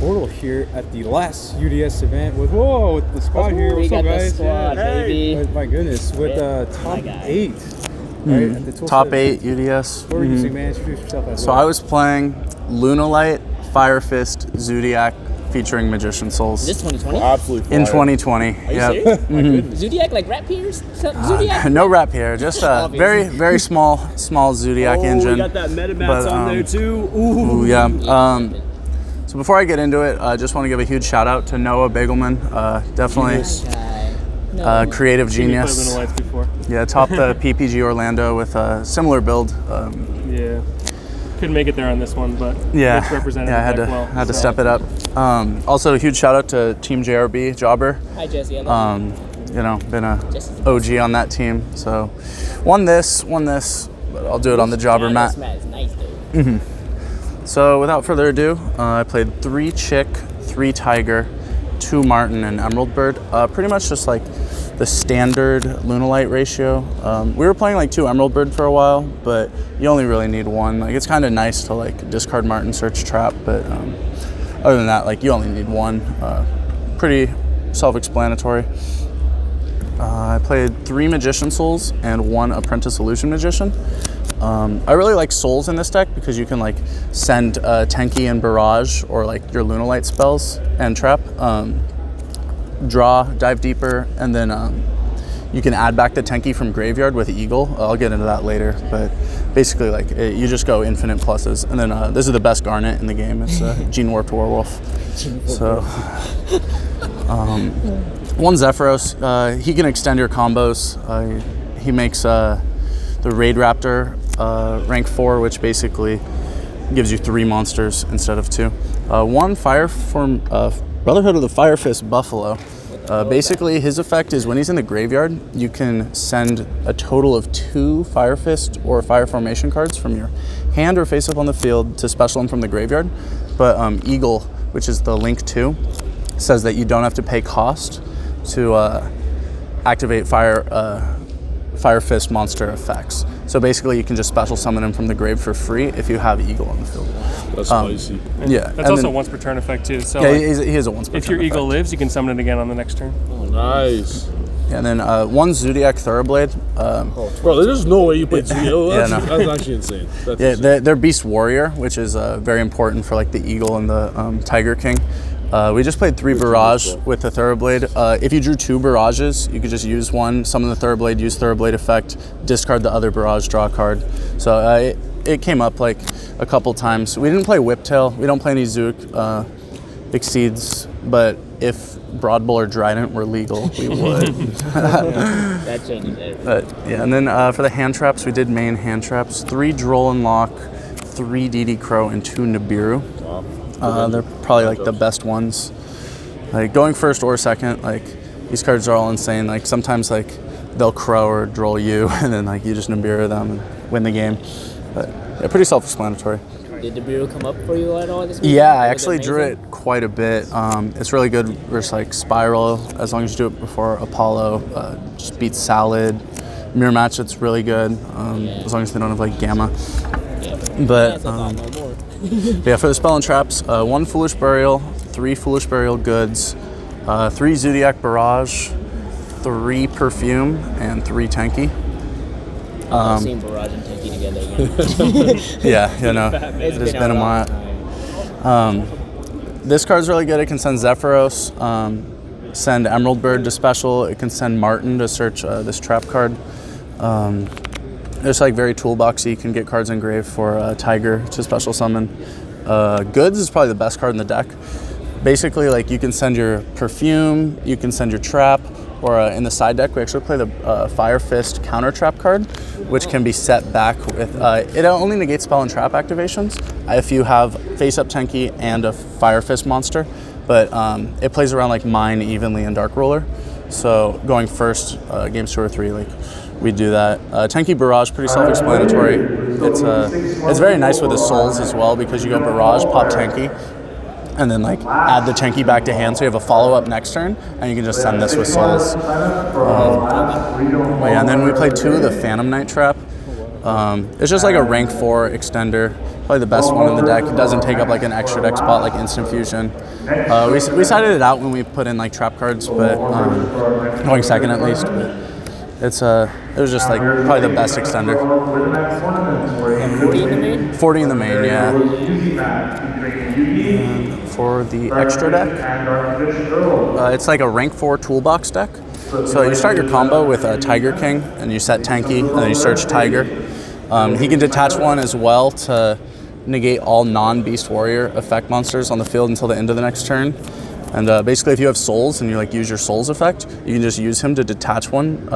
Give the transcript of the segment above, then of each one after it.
Bortle here at the last UDS event with with the squad here. What's up, guys? Squad, baby. Oh, my goodness, with top 8. Right, at the Tulsa top 8 event. UDS. What were you using, man? Introduce yourself as So well. I was playing LunaLight, Fire Fist, Zoodiac, featuring Magician Souls. Is this 2020? Absolutely. In 2020. Are you serious? Zodiac, like rap peers? Zodiac? No rap here, just a very, very small Zodiac engine. We got that Metamats on there too. Ooh. Yeah. So before I get into it, I just want to give a huge shout out to Noah Bagelman. Definitely creative genius. LunaLights before. Yeah, topped the PPG Orlando with a similar build. Yeah. Couldn't make it there on this one, but Yeah, represented I had to step it up. Also, a huge shout out to Team JRB, Jobber. Hi, Jesse. I love you. You know, been a OG on that team. So, won this, but I'll do it on the Jobber mat. This mat is nice, though. So, without further ado, I played 3 Chick, 3 Tiger, 2 Martin, and Emerald Bird. Pretty much just like the standard LunaLight ratio. We were playing like 2 Emerald Bird for a while, but you only really need 1. Like, it's kind of nice to like discard Martin, search trap, but other than that, like, you only need 1. Pretty self-explanatory. I played 3 Magician Souls and 1 Apprentice Illusion Magician. I really like Souls in this deck because you can like send Tenki and Barrage or like your LunaLight spells and trap. Draw, dive deeper, and then you can add back the Tenki from graveyard with Eagle. I'll get into that later, but basically like you just go infinite pluses. And then this is the best Garnet in the game. It's Gene Warped Werewolf. So 1 Zephyros, he can extend your combos. He makes the Raid Raptor rank 4, which basically gives you 3 monsters instead of 2. 1 Fire Form Brotherhood of the Fire Fist Buffalo. Basically, his effect is when he's in the graveyard, you can send a total of 2 Fire Fist or Fire Formation cards from your hand or face up on the field to special them from the graveyard. But Eagle, which is the Link 2, says that you don't have to pay cost to activate Fire Fist monster effects. So basically, you can just special summon him from the grave for free if you have Eagle on the field. That's spicy. Yeah, That's also a once per turn effect too. So yeah, like, he is a once per turn. if your Eagle effect. lives, you can summon it again on the next turn. Oh, nice. And then 1 Zodiac Thoroughblade. Bro, there's no way you played Zodiac. Yeah, no. That's actually insane. That's Yeah, insane. they're Beast Warrior, which is very important for like the Eagle and the Tiger King. We just played 3 Barrage with the Thoroughblade. If you drew 2 Barrages, you could just use 1, summon the Thoroughblade, use Thoroughblade effect, discard the other Barrage, draw a card. So it came up like a couple times. We didn't play Whiptail. We don't play any Zook Exceeds, but if Broad Bull or Trident were legal, we would. That changes everything. But yeah, and then for the hand traps, we did main hand traps: 3 Droll and Lock, 3 DD Crow, and 2 Nibiru. They're probably like the best ones. Like going first or second, like these cards are all insane. Like sometimes like they'll Crow or Droll you, and then like you just Nibiru them and win the game. But yeah, pretty self-explanatory. Did the bureau come up for you at all this week? Yeah, I actually drew it quite a bit. It's really good versus like Spiral, as long as you do it before Apollo. Just beats Salad. Mirror Match, it's really good, as long as they don't have like Gamma. But yeah, for the spell and traps, 1 Foolish Burial, 3 Foolish Burial Goods, 3 Zodiac Barrage, 3 Perfume, and 3 Tenki. I've seen Barrage and Tenki together again. Yeah, you know, it's been a while. This card's really good. It can send Zephyros, send Emerald Bird to special. It can send Martin to search this trap card. It's like very toolboxy. You can get cards engraved for Tiger to special summon. Goods is probably the best card in the deck. Basically, like you can send your Perfume, you can send your Trap, or in the side deck we actually play the Fire Fist counter trap card, which can be set back with. It only negates spell and trap activations if you have face up Tenki and a Fire Fist monster, but it plays around like Mine, Evenly, and Dark Ruler. So going first, games 2 or 3, like we do that. Tenki Barrage, pretty self-explanatory. It's very nice with the souls as well because you go Barrage, pop Tenki, and then like add the Tenki back to hand so you have a follow-up next turn, and you can just send this with souls. Yeah, and then we played 2 of the Phantom Knight Trap. It's just like a rank 4 extender. Probably the best one in the deck. It doesn't take up like an extra deck spot like Instant Fusion. We sided it out when we put in like trap cards, but going second at least. But it was just like probably the best extender. 40 in the main? 40 in the main, yeah. And for the extra deck, it's like a rank 4 toolbox deck. So you start your combo with a Tiger King, and you set Tanky, and then you search Tiger. He can detach one as well to negate all non-Beast Warrior effect monsters on the field until the end of the next turn. And basically, if you have souls and you like use your souls effect, you can just use him to detach one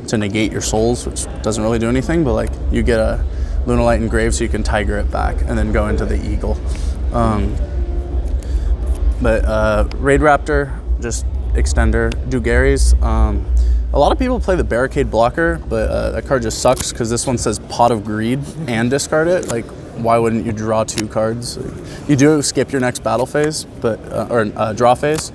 to negate your souls, which doesn't really do anything, but like you get a LunaLight engraved so you can Tiger it back and then go into the Eagle. Raid Raptor, just extender. Dugary's. A lot of people play the Barricade Blocker, but that card just sucks because this one says Pot of Greed and discard it. Like, why wouldn't you draw 2 cards? You do skip your next battle phase, but draw phase,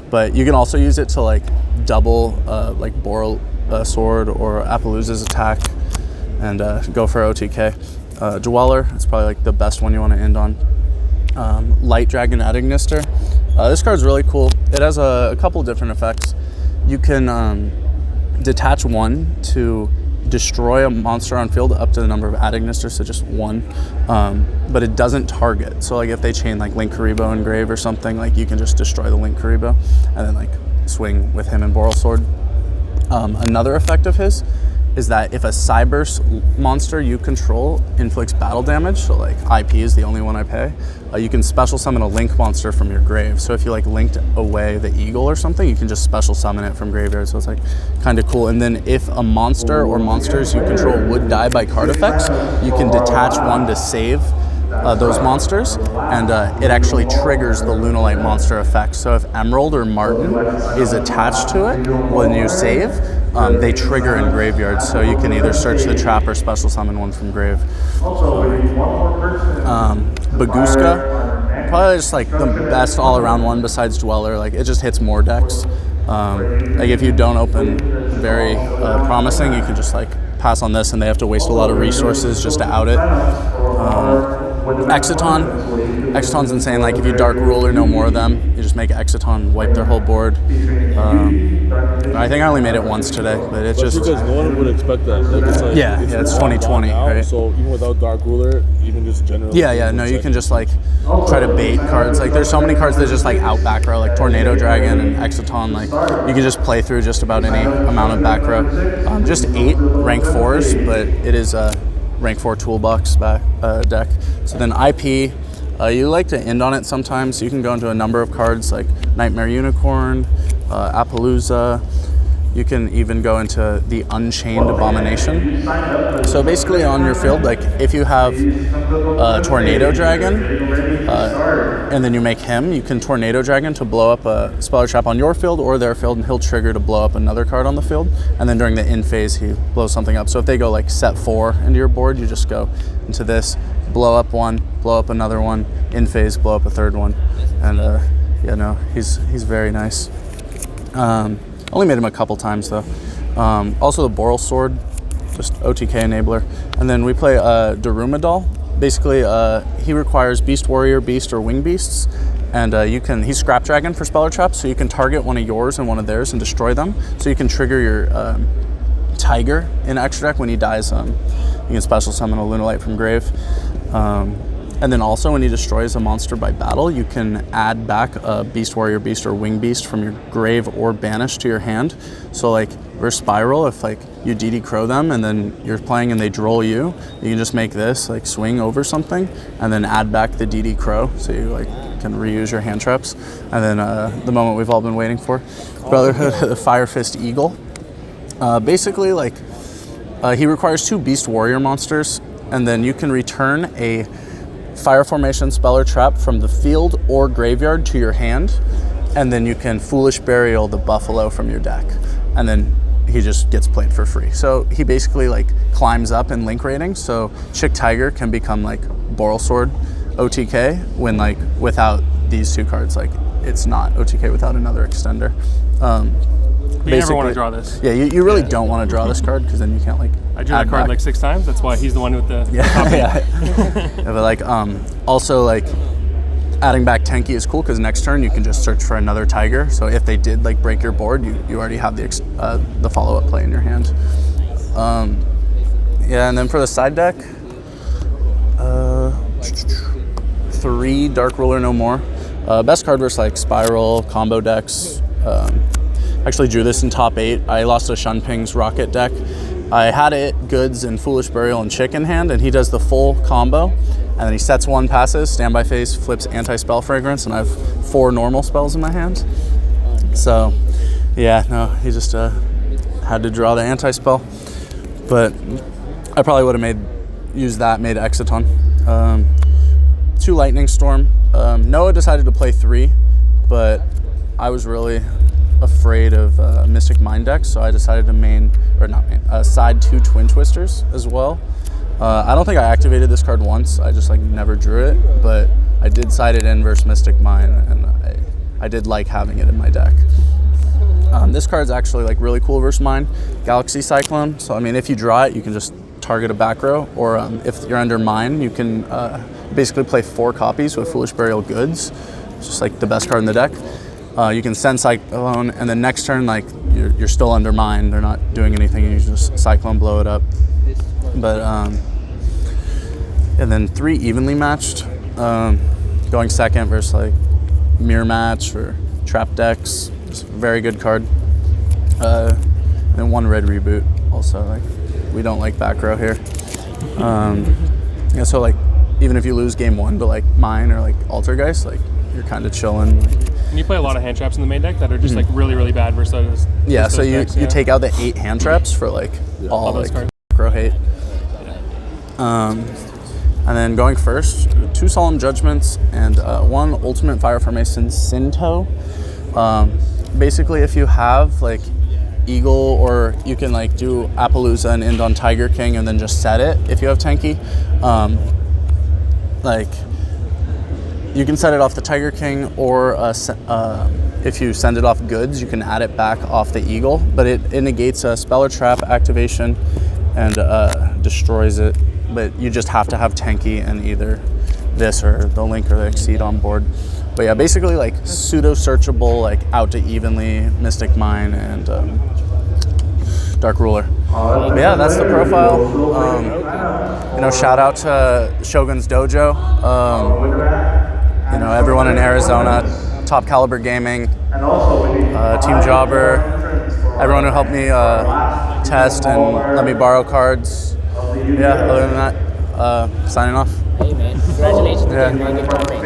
but you can also use it to like double like Bortle Sword or Appaloosa's attack and go for OTK. Dweller, it's probably like the best one you want to end on. Light Dragon Adagnister. This card's really cool. It has a couple different effects. You can detach one to destroy a monster on field up to the number of Adagnisters, so just 1, but it doesn't target. So like if they chain like Link Karibo and Grave or something, like you can just destroy the Link Karibo and then like swing with him and Bortle Sword. Another effect of his is that if a Cyberse monster you control inflicts battle damage, so like IP is the only one I pay, you can special summon a Link monster from your grave. So if you like linked away the Eagle or something, you can just special summon it from graveyard. So it's like kind of cool. And then if a monster or monsters you control would die by card effects, you can detach one to save those monsters, and it actually triggers the LunaLight monster effect. So if Emerald or Martin is attached to it when you save, they trigger in graveyard, so you can either search the trap or special summon one from grave. Baguska, probably just like the best all-around one besides Dweller. Like it just hits more decks. Like if you don't open very promising, you can just like pass on this, and they have to waste a lot of resources just to out it. Exiton's insane. Like if you Dark Rule or no more of them, you just make Exiton wipe their whole board. I think I only made it once today, but it's just because no one would expect that. Like it's like, it's 2020, now, right? So even without Dark Ruler, even just generally. No, you can just like try to bait cards. Like there's so many cards that just like out back row, like Tornado Dragon and Exiton. Like you can just play through just about any amount of back row. Just 8 rank 4s, but it is a rank 4 toolbox deck. So then IP, you like to end on it sometimes. So you can go into a number of cards like Nightmare Unicorn, Appaloosa. You can even go into the Unchained Abomination. So basically on your field, like if you have a Tornado Dragon and then you make him, you can Tornado Dragon to blow up a Speller Trap on your field or their field, and he'll trigger to blow up another card on the field. And then during the end phase, he blows something up. So if they go like set 4 into your board, you just go into this, blow up one, blow up another one, end phase, blow up a third one. And he's very nice. Only made him a couple times though. Also the Bortle Sword, just OTK enabler. And then we play Darumadal. Basically, he requires Beast Warrior, Beast, or Wing Beasts. And he's Scrap Dragon for Speller Trap, so you can target one of yours and one of theirs and destroy them. So you can trigger your Tiger in extra deck when he dies. You can special summon a LunaLight from grave. And then also when he destroys a monster by battle, you can add back a Beast Warrior Beast or Wing Beast from your grave or banish to your hand. So like versus Spiral, if like you DD Crow them and then you're playing and they droll you, you can just make this like swing over something and then add back the DD Crow, so you like can reuse your hand traps. And then the moment we've all been waiting for, Brotherhood of the Fire Fist Eagle. Basically like he requires 2 Beast Warrior monsters, and then you can return a Fire Formation Speller Trap from the field or graveyard to your hand, and then you can Foolish Burial the Buffalo from your deck, and then he just gets played for free. So he basically like climbs up in link rating, so Chick Tiger can become like Bortle Sword OTK when like without these 2 cards, like it's not OTK without another extender. But you never want to draw this. Yeah, you really don't want to draw this card because then you can't like. I drew that card back. like 6 times. That's why he's the one with the Yeah, copy. yeah. But like also like adding back Tenki is cool because next turn you can just search for another tiger. So if they did like break your board, you already have the follow up play in your hand. Yeah, and then for the side deck, 3 Dark Ruler No More. Best card versus like Spiral combo decks. Actually drew this in top 8. I lost to Shunping's Rocket deck. I had it, Goods, and Foolish Burial and Chick in hand, and he does the full combo, and then he sets 1 passes, Standby Phase, flips Anti-Spell Fragrance, and I have 4 normal spells in my hand. So, yeah, no, he just had to draw the Anti-Spell, but I probably would have made Exciton. 2 Lightning Storm. Noah decided to play 3, but I was really afraid of Mystic Mind decks, so I decided to side 2 Twin Twisters as well. I don't think I activated this card once. I just like never drew it, but I did side it in versus Mystic Mind, and I did like having it in my deck. This card's actually like really cool versus mine, Galaxy Cyclone. So I mean, if you draw it, you can just target a back row, or if you're under mine, you can basically play 4 copies with Foolish Burial Goods. It's just like the best card in the deck. You can send Cyclone, and then next turn, like you're still under mine. They're not doing anything. You just Cyclone, blow it up. But and then 3 evenly matched, going second versus like mirror match or trap decks. It's a very good card. And then 1 red reboot. Also, like we don't like back row here. Yeah, so like even if you lose game 1 to like mine or like Altergeist, like you're kind of chilling. And you play a lot of hand traps in the main deck that are just like really, really bad versus. Yeah, so you decks, take out the 8 hand traps for like all those like cards. macro hate. And then going first, 2 Solemn Judgments and 1 Ultimate Fire Formation Sinto. Basically, if you have like Eagle, or you can like do Appaloosa and end on Tiger King and then just set it if you have Tenki. Like you can set it off the Tiger King, or if you send it off Goods, you can add it back off the Eagle, but it negates a spell or trap activation and destroys it. But you just have to have Tenki and either this or the Link or the Exceed on board. But yeah, basically like pseudo-searchable, like out to evenly, Mystic Mine, and Dark Ruler. But yeah, that's the profile. You know, shout out to Shogun's Dojo. You know, everyone in Arizona, Top Caliber Gaming, Team Jobber, everyone who helped me test and let me borrow cards. Yeah, other than that, signing off. Hey man, congratulations. Yeah. Again, man. Good job, man.